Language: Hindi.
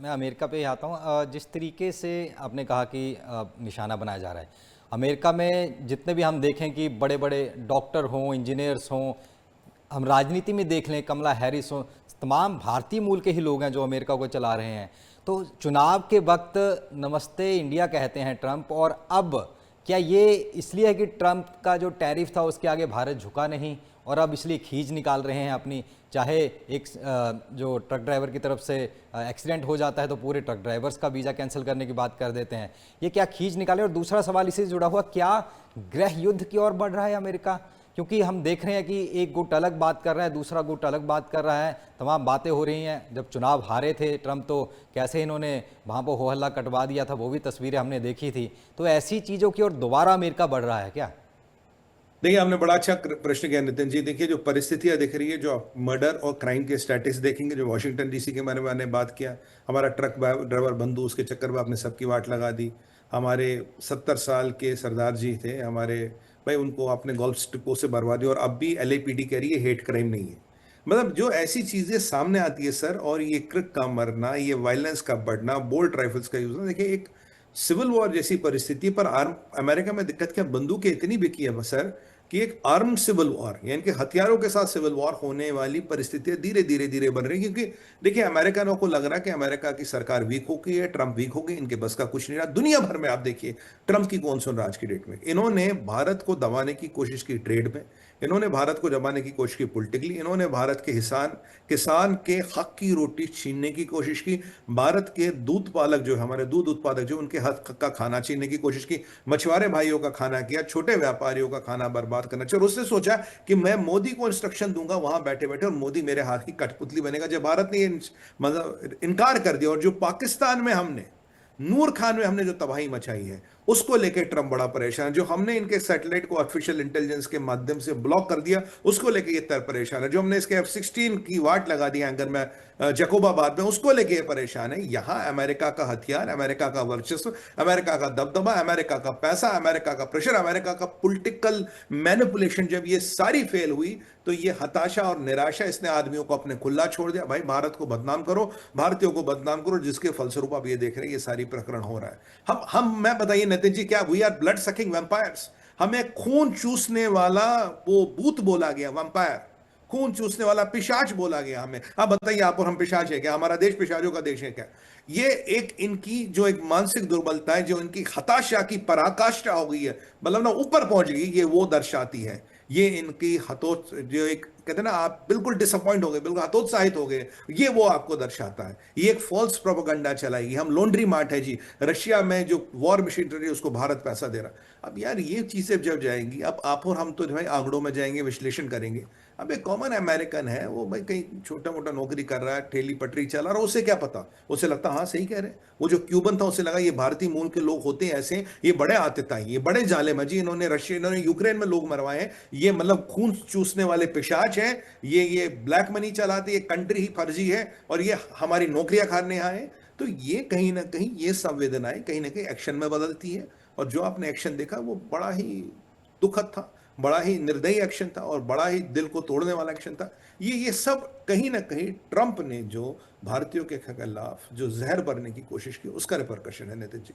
मैं अमेरिका पे ही आता हूँ। जिस तरीके से आपने कहा कि निशाना बनाया जा रहा है, अमेरिका में जितने भी हम देखें कि बड़े बड़े डॉक्टर हों, इंजीनियर्स हों, हम राजनीति में देख लें, कमला हैरिस हों, तमाम भारतीय मूल के ही लोग हैं जो अमेरिका को चला रहे हैं। तो चुनाव के वक्त नमस्ते इंडिया कहते हैं ट्रंप, और अब क्या ये इसलिए है कि ट्रंप का जो टैरिफ था उसके आगे भारत झुका नहीं और अब इसलिए खींच निकाल रहे हैं अपनी? चाहे एक जो ट्रक ड्राइवर की तरफ से एक्सीडेंट हो जाता है तो पूरे ट्रक ड्राइवर्स का वीज़ा कैंसिल करने की बात कर देते हैं। ये क्या खींच निकाले? और दूसरा सवाल इसी से जुड़ा हुआ, क्या गृह युद्ध की ओर बढ़ रहा है अमेरिका? क्योंकि हम देख रहे हैं कि एक गुट अलग बात कर रहा है, दूसरा गुट अलग बात कर रहा है, तमाम बातें हो रही हैं। जब चुनाव हारे थे ट्रंप तो कैसे इन्होंने वहाँ पर हो हल्ला कटवा दिया था, वो भी तस्वीरें हमने देखी थी। तो ऐसी चीज़ों की ओर दोबारा अमेरिका बढ़ रहा है क्या? देखिए, आपने बड़ा अच्छा प्रश्न किया नितिन जी। देखिए, जो परिस्थितियां दिख रही है, जो आप मर्डर और क्राइम के स्टैटिस्टिक्स देखेंगे, जो वाशिंगटन डीसी के बारे में मैंने बात किया, हमारा ट्रक ड्राइवर बंधु, उसके चक्कर में आपने सबकी वाट लगा दी। हमारे 70 साल के सरदार जी थे हमारे, भाई उनको आपने गोल्फ स्टिकों से बरवा दिया, और अब भी एलएपीडी कह रही है हेट क्राइम नहीं है। मतलब जो ऐसी चीजें सामने आती है सर, और ये क्रिक का मरना, ये वायलेंस का बढ़ना, बोल्ट राइफल्स का यूज, देखिए एक सिविल वॉर जैसी परिस्थिति पर आर्म, अमेरिका में दिक्कत क्या, बंदूकें इतनी बिकी है सर कि एक आर्म सिविल वॉर, यानी कि हथियारों के साथ सिविल वॉर होने वाली परिस्थितियां धीरे धीरे धीरे बन रही, क्योंकि देखिए अमेरिकनों को लग रहा है कि अमेरिका की सरकार वीक हो गई है, ट्रंप वीक हो गई, इनके बस का कुछ नहीं रहा। दुनिया भर में आप देखिए, ट्रंप की कौन सुन रहा आज की डेट में? इन्होंने भारत को दबाने की कोशिश की ट्रेड में, इन्होंने भारत को दबाने की कोशिश की पॉलिटिकली, इन्होंने भारत के किसान किसान के हक की रोटी छीनने की कोशिश की, भारत के दूध पालक जो हमारे दूध उत्पादक जो उनके हक का खाना छीनने की कोशिश की, मछुआरे भाइयों का खाना किया, छोटे व्यापारियों का खाना बर्बाद करना चाहिए। और उसने सोचा कि मैं मोदी को इंस्ट्रक्शन दूंगा वहां बैठे बैठे, और मोदी मेरे हाथ की कठपुतली बनेगा। जब भारत ने मतलब इनकार कर दिया, और जो पाकिस्तान में हमने नूर खान में हमने जो तबाही मचाई है, उसको लेकर ट्रंप बड़ा परेशान है। जो हमने इनके सैटेलाइट को आर्टिफिशियल इंटेलिजेंस के माध्यम से ब्लॉक कर दिया, उसको लेकर ये परेशान है। जो हमने इसके F-16 की वाट लगा दी एंगर में जकोबाबाद में, उसको लेकर ये परेशान है। यहां अमेरिका का हथियार, अमेरिका का वर्चस्व, अमेरिका का दबदबा, अमेरिका का पैसा, अमेरिका का प्रेशर, अमेरिका का पॉलिटिकल मैनिपुलेशन, जब ये सारी फेल हुई तो ये हताशा और निराशा, इसने आदमियों को अपने खुला छोड़ दिया। भाई भारत को बदनाम करो, भारतीयों को बदनाम करो, जिसके फलस्वरूप आप ये देख रहे हैं ये सारी प्रकरण हो रहा है। हम मैं बताइए नितिन जी, क्या we are blood sucking vampires? हमें खून चूसने वाला वो भूत बोला गया, वैम्पायर, खून चूसने वाला पिशाच बोला गया हमें। आप बताइए, आप और हम पिशाच है क्या? हमारा देश पिशाचों का देश है क्या? ये एक इनकी जो एक मानसिक दुर्बलता है, जो इनकी हताशा की पराकाष्ठा हो गई है, मतलब ना ऊपर पहुंच गई, ये वो दर्शाती है। ये इनकी हतोत्स, जो एक कहते हैं ना, आप बिल्कुल डिसअपॉइंट हो गए, बिल्कुल हतोत्साहित हो गए, ये वो आपको दर्शाता है। ये एक फॉल्स प्रोपेगेंडा चलाएगी, हम लॉन्ड्री मार्ट है जी, रशिया में जो वॉर मशीनरी उसको भारत पैसा दे रहा। अब यार ये चीजें जब जाएंगी, अब आप और हम तो जो है आंकड़ों में जाएंगे, विश्लेषण करेंगे। अब एक कॉमन अमेरिकन है, वो भाई कहीं छोटा मोटा नौकरी कर रहा है, ठेली पटरी चला रहा है, उसे क्या पता? उसे लगता हाँ सही कह रहे हैं। वो जो क्यूबन था उसे लगा ये भारतीय मूल के लोग होते हैं ऐसे, ये बड़े आतिताई, ये बड़े जालिम है जी, इन्होंने रशिया, इन्होंने यूक्रेन में लोग मरवाए हैं, ये मतलब खून चूसने वाले पिशाच हैं, ये ब्लैक मनी चलाते, ये कंट्री ही फर्जी है, और ये हमारी नौकरियां खाने आए। तो ये कहीं ना कहीं ये संवेदनाएं कहीं ना कहीं एक्शन में बदलती है। और जो आपने एक्शन देखा वो बड़ा ही दुखद था, बड़ा ही निर्दयी एक्शन था, और बड़ा ही दिल को तोड़ने वाला एक्शन था। ये सब कहीं ना कहीं ट्रंप ने जो भारतीयों के खिलाफ जो जहर भरने की कोशिश की, उसका रिपरकशन है नितिन जी।